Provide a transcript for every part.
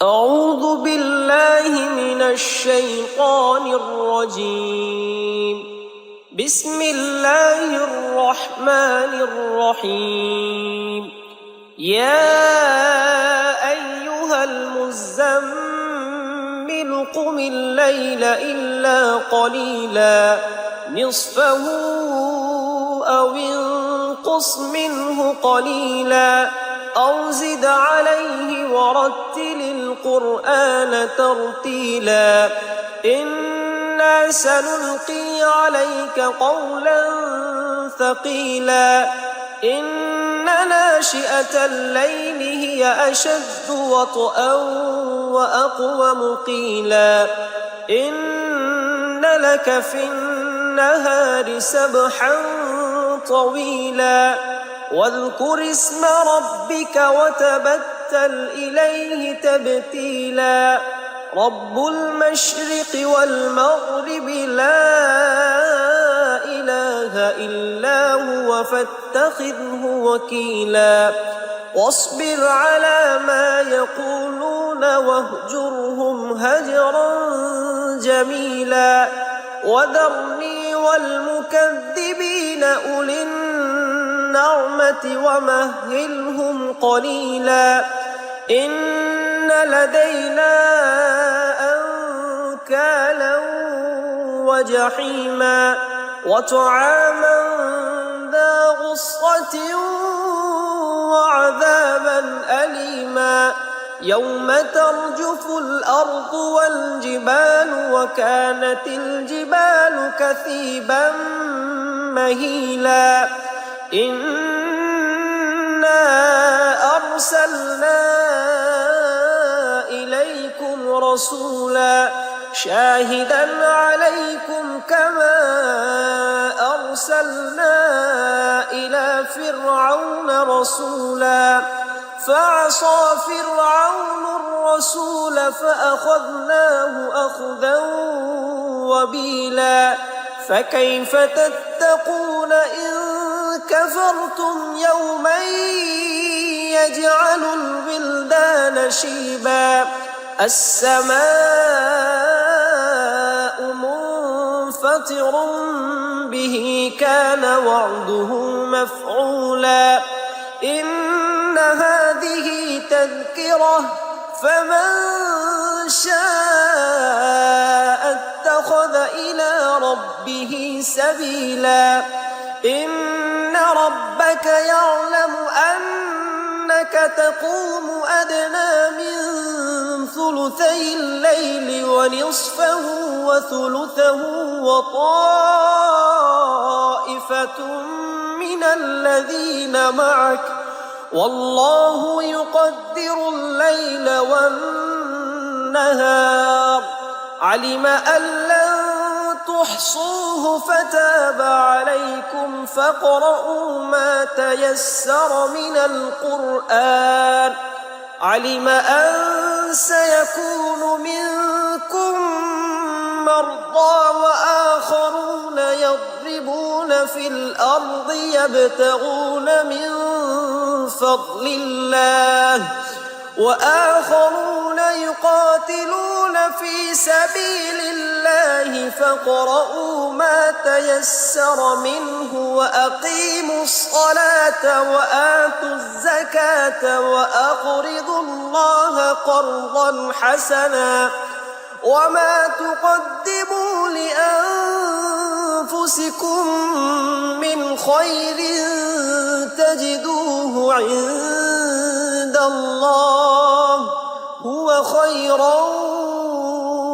أعوذ بالله من الشيطان الرجيم. بسم الله الرحمن الرحيم. يا أيها المزمل قم الليل إلا قليلا نصفه أو انقص منه قليلا أو زد عليه ورتل القرآن ترتيلا إنا سنلقي عليك قولا ثقيلا إن ناشئة الليل هي أشد وطئا وأقوم قيلا إن لك في النهار سبحا طويلا واذكر اسم ربك وتبتل إليه تبتيلا رب المشرق والمغرب لا إله إلا هو فاتخذه وكيلا واصبر على ما يقولون واهجرهم هجرا جميلا وذرني والمكذبين أولي النعمة ومهلهم قليلا إن لدينا أنكالا وجحيما وطعاما ذا غصة وعذابا أليما يوم ترجف الأرض والجبال وكانت الجبال كثيبا مهيلا إنا أرسلنا إليكم رسولا شاهدا عليكم كما أرسلنا إلى فرعون رسولا فعصى فرعون الرسول فأخذناه أخذا وبيلا فكيف تتقون إن كفرتم يوما يجعل الولدان شيبا السماء منفطر به كان وعده مفعولا إن هذه تذكرة فمن شاء اتخذ إلى ربه سبيلا إن ربك يعلم أنك تقوم أدنى من ثلثي الليل ونصفه وثلثه وطائفة من الذين معك والله يقدر الليل والنهار علم أن لن تحصوه فتاب عليكم فاقرؤوا ما تيسر من القرآن علم أن سيكون منكم مرضى وآخرون يضربون في الأرض يبتغون من فضل الله وآخرون يقاتلون في سبيل الله فاقرؤوا ما تيسر منه وأقيموا الصلاة وآتوا الزكاة وأقرضوا الله قرضا حسنا وما تقدموا لأنفسكم من خير تجدوه عند الله هو خيرا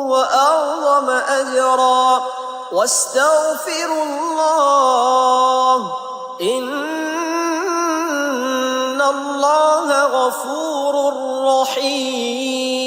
وأعظم أجرا واستغفروا الله إن الله غفور رحيم.